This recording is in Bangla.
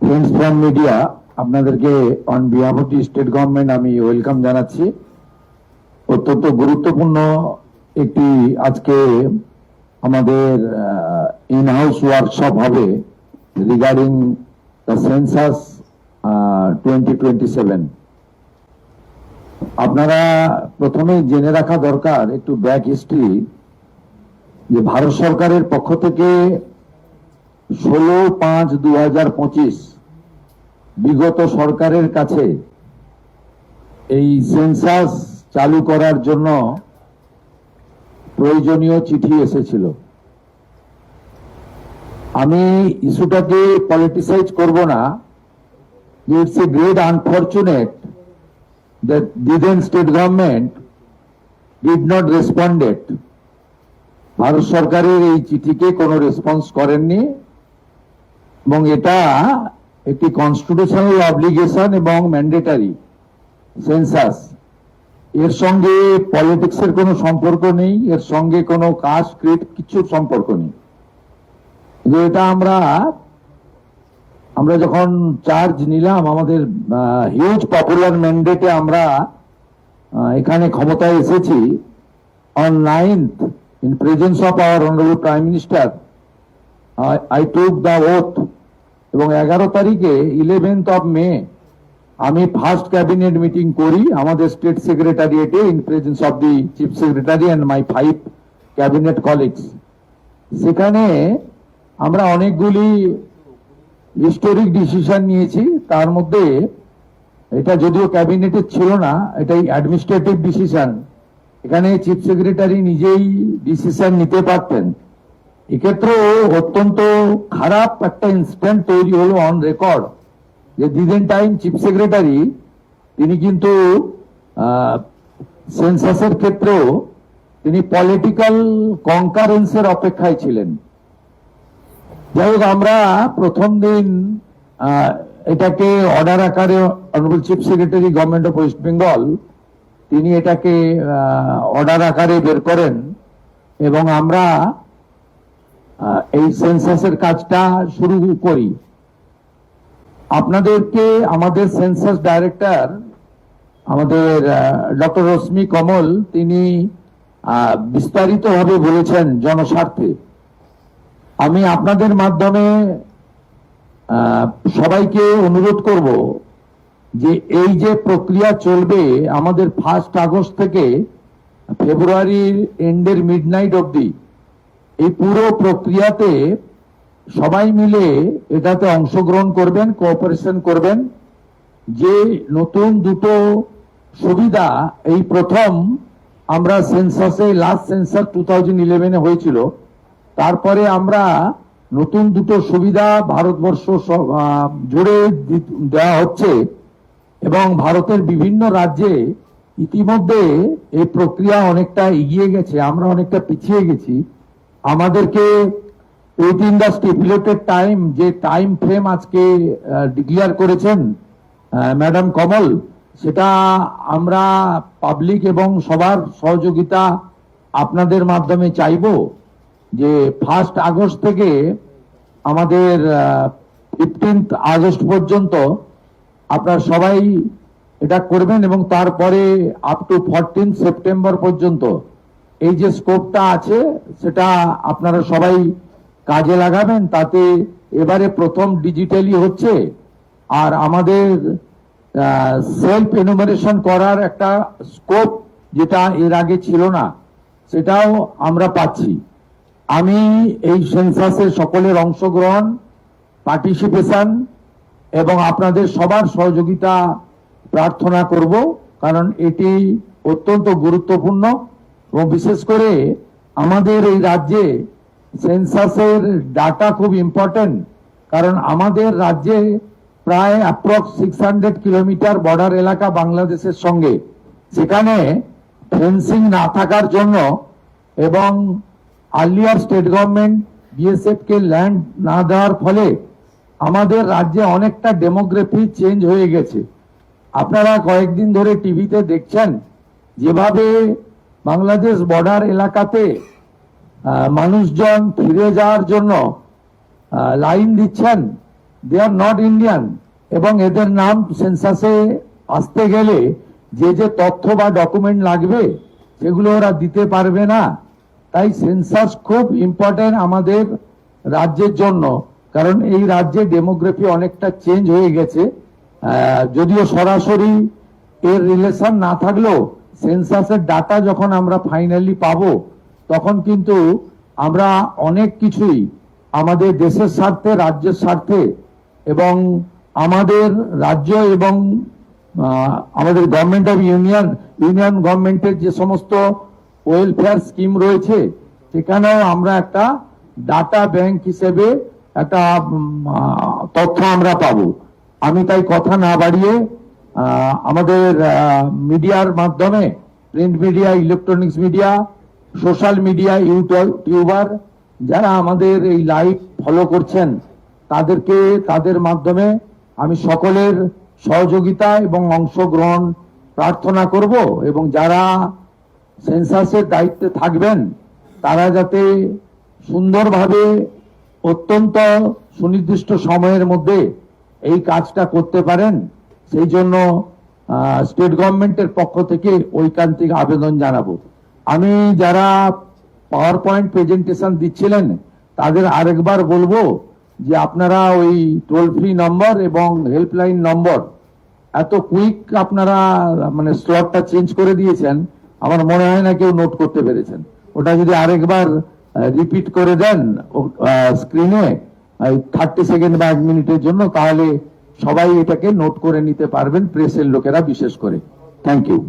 ফ্রেন্ডস ফ্রম মিডিয়া, আপনাদেরকে on behalf of the state government আমি ওয়েলকাম জানাচ্ছি। অত্যন্ত গুরুত্বপূর্ণ একটি আজকে আমাদের ইন হাউস ওয়ার্কশপ হবে রিগার্ডিং দ্য সেন্সাস 2027। আপনারা প্রথমেই জেনে রাখা দরকার একটু ব্যাক হিস্ট্রি, যে ভারত সরকারের পক্ষ থেকে 16/5/2025 বিগত সরকারের কাছে এই সেন্সাস চালু করার জন্য প্রয়োজনীয় চিঠি এসেছিল। আমি ইস্যুটাকে পলিটিসাইজ করব না, it's a great unfortunate that the then state government did not responded. Bharat সরকারের এই চিঠিকে কোনো রেসপন্স করেননি এবং এটা একটি কনস্টিটিউশনাল অব্লিগেশন এবং ম্যান্ডেটারি সেন্সাস। এর সঙ্গে পলিটিক্সের কোনো সম্পর্ক নেই, এর সঙ্গে কোনো কাস্ট ক্রিড কিছুর সম্পর্ক নেই। এটা আমরা যখন চার্জ নিলাম, আমাদের হিউজ পপুলার ম্যান্ডেটে আমরা এখানে ক্ষমতায় এসেছি। On 9th in presence of our honorable prime minister I took the oath, এবং 11 তারিখে 11th of May আমি ফার্স্ট ক্যাবিনেট মিটিং করি আমাদের স্টেট সেক্রেটারিয়েটে in presence of the chief secretary and my 5 cabinet colleagues. সেখানে আমরা অনেকগুলি হিস্টোরিক ডিসিশন নিয়েছি। তার মধ্যে এটা যদিও ক্যাবিনেটে ছিল না, এটাই অ্যাডমিনিস্ট্রেটিভ ডিসিশন। এখানে চিফ সেক্রেটারি নিজেই ডিসিশন নিতে পারতেন। এক্ষেত্রে অত্যন্ত খারাপ একটা ইনসিডেন্ট তৈরি হলো অন রেকর্ড, যে দিন টাইম চিফ সেক্রেটারি তিনি কিন্তু সেন্সাসের ক্ষেত্রেও তিনি পলিটিক্যাল কনকারেন্সের অপেক্ষায় ছিলেন। যাই হোক, আমরা প্রথম দিন এটাকে অর্ডার আকারে honourable chief secretary government of West Bengal তিনি এটাকে অর্ডার আকারে বের করেন এবং আমরা এই সেন্সাসের কাজটা শুরু করি। আপনাদেরকে আমাদের সেন্সাস ডাইরেক্টর আমাদের ডক্টর রশ্মি কমল তিনি বিস্তারিতভাবে বলেছেন জনস্বার্থে। আমি আপনাদের মাধ্যমে সবাইকে অনুরোধ করব যে এই যে প্রক্রিয়া চলবে আমাদের 1 আগস্ট থেকে ফেব্রুয়ারির এন্ডের মিডনাইট অবধি, এই পুরো প্রক্রিয়াতে সবাই মিলে এটাতে অংশগ্রহণ করবেন, কোঅপারেশন করবেন। যে নতুন দুটো সুবিধা এই প্রথম আমরা সেন্সাসে, লাস্ট সেন্সাস 2011 হয়েছিল, তারপরে আমরা নতুন দুটো সুবিধা ভারতবর্ষ জুড়ে দেওয়া হচ্ছে এবং ভারতের বিভিন্ন রাজ্যে ইতিমধ্যে এই প্রক্রিয়া অনেকটা এগিয়ে গেছে, আমরা অনেকটা পিছিয়ে গেছি। আমাদেরকে উইদিন দ্য স্টিপুলেটেড টাইম, যে টাইম ফ্রেম আজকে ডিক্লেয়ার করেছেন ম্যাডাম কমল, সেটা আমরা পাবলিক এবং সবার সহযোগিতা আপনাদের মাধ্যমে চাইব যে 1 আগস্ট থেকে আমাদের 15th আগস্ট পর্যন্ত আপনারা সবাই এটা করবেন এবং তারপরে আপ টু 14 সেপ্টেম্বর পর্যন্ত এই যে স্কোপটা আছে সেটা আপনারা সবাই কাজে লাগাবেন। তাতে এবারে প্রথম ডিজিটালি হচ্ছে, আর আমাদের সেলফ এনুমারেশন করার একটা স্কোপ যেটা এর আগে ছিল না, সেটাও আমরা পাচ্ছি। আমি এই সেন্সাসের সকলের অংশগ্রহণ, পার্টিসিপেশন এবং আপনাদের সবার সহযোগিতা প্রার্থনা করব, কারণ এটি অত্যন্ত গুরুত্বপূর্ণ এবং বিশেষ করে আমাদের এই রাজ্যে সেন্সাসের ডাটা খুব ইম্পর্টেন্ট। কারণ আমাদের রাজ্যে প্রায় অ্যাপ্রক্স 600 কিলোমিটার বর্ডার এলাকা বাংলাদেশের সঙ্গে, সেখানে ফেন্সিং না থাকার জন্য এবং আর্লিয়ার স্টেট গভর্নমেন্ট বিএসএফ কে ল্যান্ড না দেওয়ার ফলে আমাদের রাজ্যে অনেকটা ডেমোগ্রাফি চেঞ্জ হয়ে গেছে। আপনারা কয়েকদিন ধরে টিভিতে দেখছেন যেভাবে বাংলাদেশ বর্ডার এলাকাতে মানুষজন ফিরে যাওয়ার জন্য লাইন দিচ্ছেন, দে আর নট ইন্ডিয়ান, এবং এদের নাম সেন্সাসে আসতে গেলে যে যে তথ্য বা ডকুমেন্ট লাগবে সেগুলো ওরা দিতে পারবে না। তাই সেন্সাস খুব ইম্পর্টেন্ট আমাদের রাজ্যের জন্য, কারণ এই রাজ্যে ডেমোগ্রাফি অনেকটা চেঞ্জ হয়ে গেছে। যদিও সরাসরি এর রিলেশন না থাকলেও সেন্সাসের ডাটা যখন আমরা ফাইনালি পাবো, তখন কিন্তু আমরা অনেক কিছুই আমাদের দেশের স্বার্থে, রাজ্যের স্বার্থে এবং আমাদের রাজ্য এবং আমাদের গভর্নমেন্ট অফ ইউনিয়ন গভর্নমেন্টের যে সমস্ত ওয়েলফেয়ার স্কিম রয়েছে সেখানেও আমরা একটা ডাটা ব্যাংক হিসেবে একটা তথ্য আমরা পাবো। আমি তাই কথা না বাড়িয়ে আমাদের মিডিয়ার মাধ্যমে, print media, electronics media, social media, YouTuber যারা আমাদের এই লাইভ ফলো করছেন, তাদের মাধ্যমে আমি সকলের সহযোগিতা এবং অংশগ্রহণ প্রার্থনা করব, এবং যারা সেন্সাসের দায়িত্বে থাকবেন তারা যাতে সুন্দরভাবে অত্যন্ত সুনির্দিষ্ট সময়ের মধ্যে এই কাজটা করতে পারেন, সেই জন্য স্টেট গভর্নমেন্টের পক্ষ থেকে ঐকান্তিক আবেদন জানাবো। আমি যারা পাওয়ার পয়েন্ট প্রেজেন্টেশন দিচ্ছিলেন তাদের আরেকবার বলবো যে আপনারা ওই টোল ফ্রি নম্বর এবং হেল্পলাইন নম্বর এত কুইক আপনারা মানে স্লটটা চেঞ্জ করে দিয়েছেন, আমার মনে হয় না কেউ নোট করতে পেরেছেন। ওটা যদি আরেকবার রিপিট করে দেন স্ক্রিনে 30 সেকেন্ড বা 1 মিনিটের জন্য, তাহলে সবাই এটাকে নোট করে নিতে পারবেন, প্রেসের লোকেরা বিশেষ করে। Thank you.